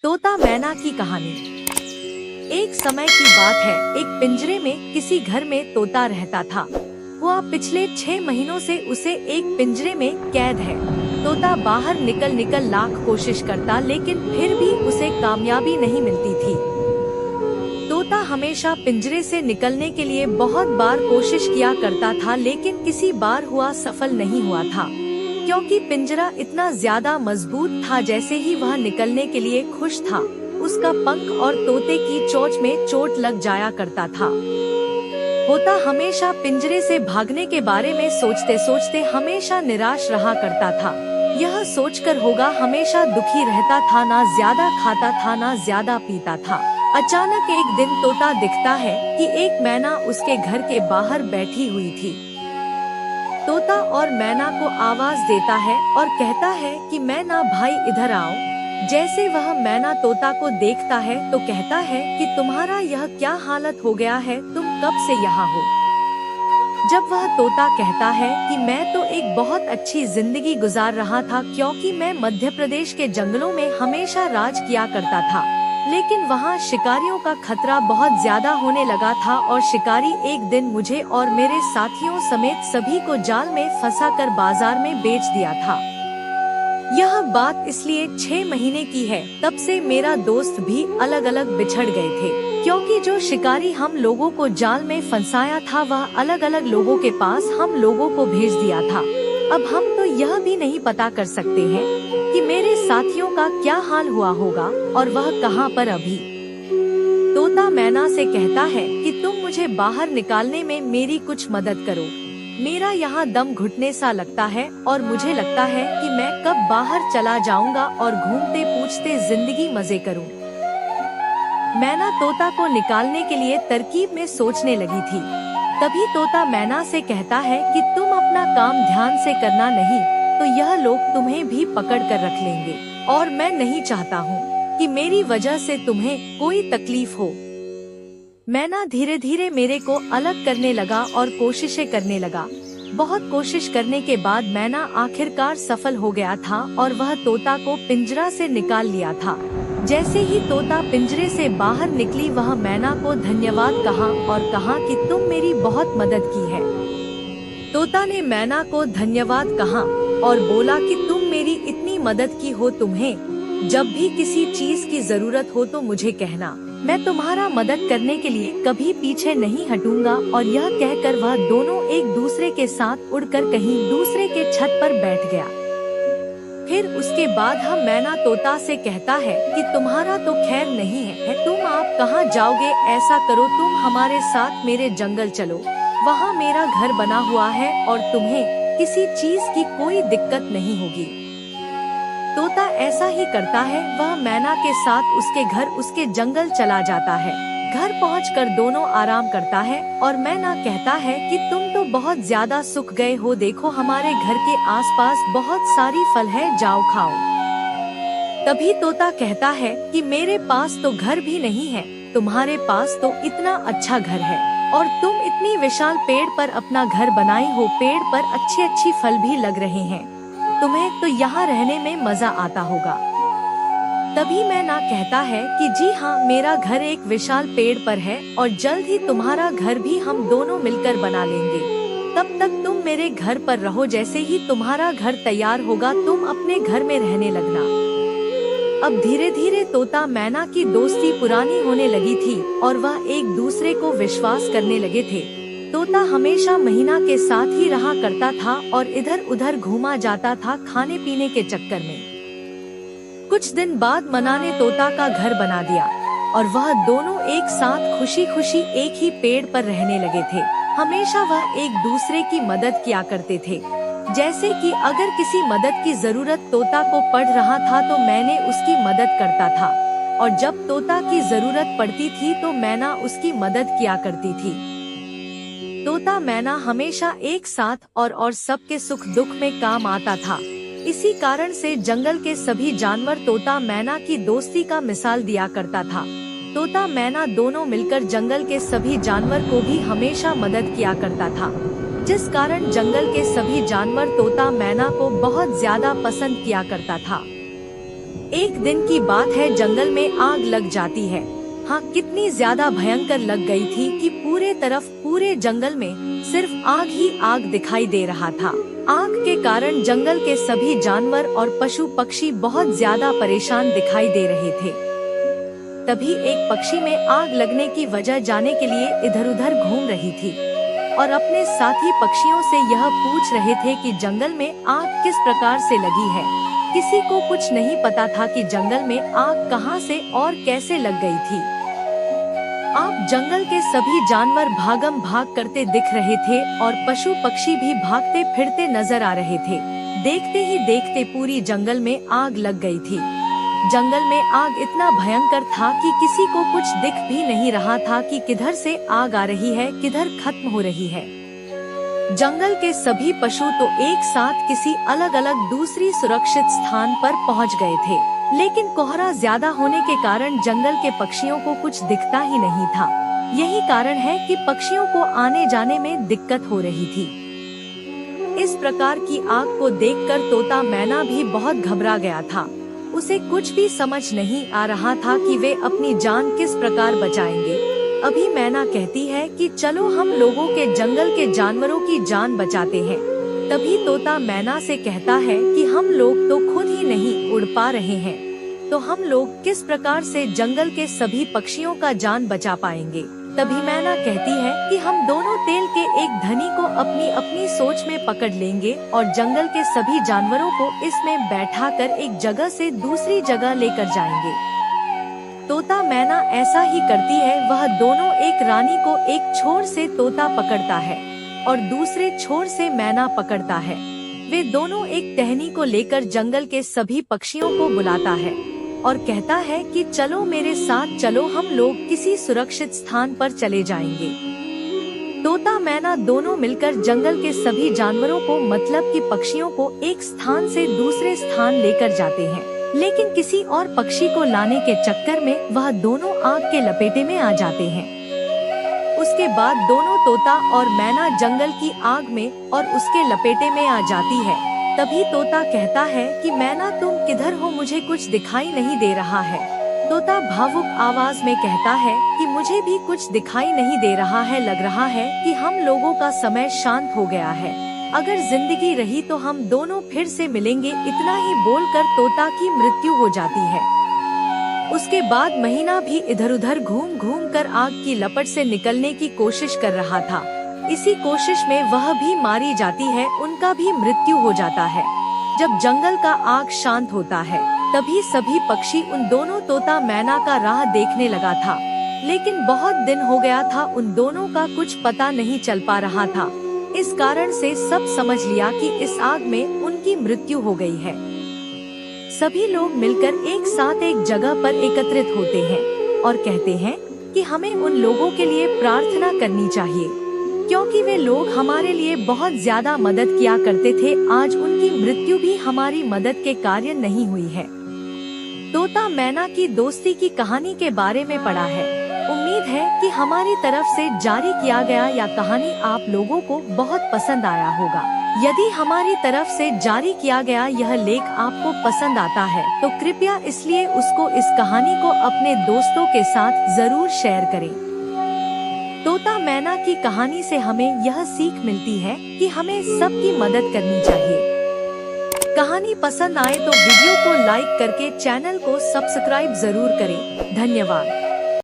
तोता मैना की कहानी। एक समय की बात है, एक पिंजरे में किसी घर में तोता रहता था। वह पिछले 6 महीनों से उसे एक पिंजरे में कैद है। तोता बाहर निकल लाख कोशिश करता, लेकिन फिर भी उसे कामयाबी नहीं मिलती थी। तोता हमेशा पिंजरे से निकलने के लिए बहुत बार कोशिश किया करता था, लेकिन किसी बार हुआ सफल नहीं हुआ था, क्योंकि पिंजरा इतना ज्यादा मजबूत था। जैसे ही वह निकलने के लिए खुश था, उसका पंख और तोते की चोंच में चोट लग जाया करता था। तोता हमेशा पिंजरे से भागने के बारे में सोचते सोचते हमेशा निराश रहा करता था। यह सोचकर होगा हमेशा दुखी रहता था, ना ज्यादा खाता था ना ज्यादा पीता था। अचानक एक दिन तोता दिखता है कि एक मैना उसके घर के बाहर बैठी हुई थी। तोता और मैना को आवाज देता है और कहता है कि मैना भाई इधर आओ। जैसे वह मैना तोता को देखता है तो कहता है कि तुम्हारा यह क्या हालत हो गया है, तुम कब से यहाँ हो? जब वह तोता कहता है कि मैं तो एक बहुत अच्छी जिंदगी गुजार रहा था, क्योंकि मैं मध्य प्रदेश के जंगलों में हमेशा राज किया करता था, लेकिन वहाँ शिकारियों का खतरा बहुत ज्यादा होने लगा था और शिकारी एक दिन मुझे और मेरे साथियों समेत सभी को जाल में फंसाकर बाजार में बेच दिया था। यह बात इसलिए 6 महीने की है, तब से मेरा दोस्त भी अलग अलग बिछड़ गए थे, क्योंकि जो शिकारी हम लोगों को जाल में फंसाया था वह अलग अलग लोगों के पास हम लोगों को भेज दिया था। अब हम तो यह भी नहीं पता कर सकते हैं कि मेरे साथियों का क्या हाल हुआ होगा और वह कहाँ पर अभी। तोता मैना से कहता है कि तुम मुझे बाहर निकालने में मेरी कुछ मदद करो। मेरा यहाँ दम घुटने सा लगता है और मुझे लगता है कि मैं कब बाहर चला जाऊंगा और घूमते पूछते जिंदगी मजे करूं। मैना तोता को निकालने के लिए तरकीब में सोचने लगी थी। तभी तोता मैना से कहता है कि तुम अपना काम ध्यान से करना, नहीं तो यह लोग तुम्हें भी पकड़ कर रख लेंगे, और मैं नहीं चाहता हूँ कि मेरी वजह से तुम्हें कोई तकलीफ हो। मैना धीरे धीरे मेरे को अलग करने लगा और कोशिशें करने लगा। बहुत कोशिश करने के बाद मैना आखिरकार सफल हो गया था और वह तोता को पिंजरा से निकाल लिया था। जैसे ही तोता पिंजरे से बाहर निकली, वह मैना को धन्यवाद कहा और कहा कि तुम मेरी बहुत मदद की है। तोता ने मैना को धन्यवाद कहा और बोला कि तुम मेरी इतनी मदद की हो, तुम्हें जब भी किसी चीज की जरूरत हो तो मुझे कहना, मैं तुम्हारा मदद करने के लिए कभी पीछे नहीं हटूंगा। और यह कहकर वह दोनों एक दूसरे के साथ उड़कर कहीं दूसरे के छत पर बैठ गया। फिर उसके बाद हम मैना तोता से कहता है कि तुम्हारा तो खैर नहीं है, तुम आप कहाँ जाओगे? ऐसा करो, तुम हमारे साथ मेरे जंगल चलो, वहाँ मेरा घर बना हुआ है और तुम्हें किसी चीज की कोई दिक्कत नहीं होगी। तोता ऐसा ही करता है, वह मैना के साथ उसके घर उसके जंगल चला जाता है। घर पहुंचकर दोनों आराम करता है और मैना कहता है कि तुम तो बहुत ज्यादा सूख गए हो, देखो हमारे घर के आसपास बहुत सारी फल है, जाओ खाओ। तभी तोता कहता है कि मेरे पास तो घर भी नहीं है, तुम्हारे पास तो इतना अच्छा घर है और तुम इतनी विशाल पेड़ पर अपना घर बनाई हो, पेड़ पर अच्छी अच्छी फल भी लग रहे हैं, तुम्हें तो यहाँ रहने में मजा आता होगा। तभी मैना कहता है कि जी हाँ, मेरा घर एक विशाल पेड़ पर है और जल्द ही तुम्हारा घर भी हम दोनों मिलकर बना लेंगे। तब तक तुम मेरे घर पर रहो, जैसे ही तुम्हारा घर तैयार होगा तुम अपने घर में रहने लगना। अब धीरे धीरे तोता मैना की दोस्ती पुरानी होने लगी थी और वह एक दूसरे को विश्वास करने लगे थे। तोता हमेशा मैना के साथ ही रहा करता था और इधर उधर घूमा जाता था खाने पीने के चक्कर में। कुछ दिन बाद मैना ने तोता का घर बना दिया और वह दोनों एक साथ खुशी खुशी एक ही पेड़ पर रहने लगे थे। हमेशा वह एक दूसरे की मदद किया करते थे। जैसे कि अगर किसी मदद की जरूरत तोता को पड़ रहा था तो मैंने उसकी मदद करता था, और जब तोता की जरूरत पड़ती थी तो मैना उसकी मदद किया करती थी। तोता मैना हमेशा एक साथ और सबके सुख दुख में काम आता था। इसी कारण से जंगल के सभी जानवर तोता मैना की दोस्ती का मिसाल दिया करता था। तोता मैना दोनों मिलकर जंगल के सभी जानवर को भी हमेशा मदद किया करता था, जिस कारण जंगल के सभी जानवर तोता मैना को बहुत ज्यादा पसंद किया करता था। एक दिन की बात है, जंगल में आग लग जाती है। हाँ, कितनी ज्यादा भयंकर लग गई थी कि पूरे जंगल में सिर्फ आग ही आग दिखाई दे रहा था। आग के कारण जंगल के सभी जानवर और पशु पक्षी बहुत ज्यादा परेशान दिखाई दे रहे थे। तभी एक पक्षी में आग लगने की वजह जानने के लिए इधर उधर घूम रही थी और अपने साथी पक्षियों से यह पूछ रहे थे कि जंगल में आग किस प्रकार से लगी है। किसी को कुछ नहीं पता था कि जंगल में आग कहां से और कैसे लग गई थी। आप जंगल के सभी जानवर भागम भाग करते दिख रहे थे और पशु पक्षी भी भागते फिरते नजर आ रहे थे। देखते ही देखते पूरी जंगल में आग लग गई थी। जंगल में आग इतना भयंकर था कि किसी को कुछ दिख भी नहीं रहा था कि किधर से आग आ रही है, किधर खत्म हो रही है। जंगल के सभी पशु तो एक साथ किसी अलग अलग दूसरी सुरक्षित स्थान पर पहुंच गए थे, लेकिन कोहरा ज्यादा होने के कारण जंगल के पक्षियों को कुछ दिखता ही नहीं था। यही कारण है कि पक्षियों को आने जाने में दिक्कत हो रही थी। इस प्रकार की आग को देखकर तोता मैना भी बहुत घबरा गया था। उसे कुछ भी समझ नहीं आ रहा था कि वे अपनी जान किस प्रकार बचाएंगे। अभी मैना कहती है कि चलो हम लोगों के जंगल के जानवरों की जान बचाते हैं। तभी तोता मैना से कहता है कि हम लोग तो खुद ही नहीं उड़ पा रहे हैं, तो हम लोग किस प्रकार से जंगल के सभी पक्षियों का जान बचा पाएंगे। तभी मैना कहती है कि हम दोनों तेल के एक धनी को अपनी अपनी सोच में पकड़ लेंगे और जंगल के सभी जानवरों को इसमें बैठाकर एक जगह से दूसरी जगह लेकर जाएंगे। तोता मैना ऐसा ही करती है। वह दोनों एक रानी को एक छोर से तोता पकड़ता है और दूसरे छोर से मैना पकड़ता है। वे दोनों एक टहनी को लेकर जंगल के सभी पक्षियों को बुलाता है और कहता है कि चलो मेरे साथ चलो, हम लोग किसी सुरक्षित स्थान पर चले जाएंगे। तोता मैना दोनों मिलकर जंगल के सभी जानवरों को, मतलब कि पक्षियों को, एक स्थान से दूसरे स्थान लेकर जाते हैं, लेकिन किसी और पक्षी को लाने के चक्कर में वह दोनों आग के लपेटे में आ जाते हैं। उसके बाद दोनों तोता और मैना जंगल की आग में और उसके लपेटे में आ जाती है। तभी तोता कहता है कि मैना तुम किधर हो, मुझे कुछ दिखाई नहीं दे रहा है। तोता भावुक आवाज में कहता है कि मुझे भी कुछ दिखाई नहीं दे रहा है, लग रहा है कि हम लोगों का समय शांत हो गया है। अगर जिंदगी रही तो हम दोनों फिर से मिलेंगे। इतना ही बोलकर तोता की मृत्यु हो जाती है। उसके बाद महीना भी इधर उधर घूम घूम कर आग की लपट से निकलने की कोशिश कर रहा था। इसी कोशिश में वह भी मारी जाती है, उनका भी मृत्यु हो जाता है। जब जंगल का आग शांत होता है तभी सभी पक्षी उन दोनों तोता मैना का राह देखने लगा था, लेकिन बहुत दिन हो गया था, उन दोनों का कुछ पता नहीं चल पा रहा था। इस कारण से सब समझ लिया कि इस आग में उनकी मृत्यु हो गई है। सभी लोग मिलकर एक साथ एक जगह पर एकत्रित होते हैं और कहते हैं कि हमें उन लोगों के लिए प्रार्थना करनी चाहिए, क्योंकि वे लोग हमारे लिए बहुत ज्यादा मदद किया करते थे। आज उनकी मृत्यु भी हमारी मदद के कार्य नहीं हुई है। तोता मैना की दोस्ती की कहानी के बारे में पढ़ा है। उम्मीद है कि हमारी तरफ से जारी किया गया यह कहानी आप लोगों को बहुत पसंद आया होगा। यदि हमारी तरफ से जारी किया गया यह लेख आपको पसंद आता है तो कृपया इसलिए उसको, इस कहानी को अपने दोस्तों के साथ जरूर शेयर करें। तोता मैना की कहानी से हमें यह सीख मिलती है कि हमें सबकी मदद करनी चाहिए। कहानी पसंद आए तो वीडियो को लाइक करके चैनल को सब्सक्राइब जरूर करें। धन्यवाद।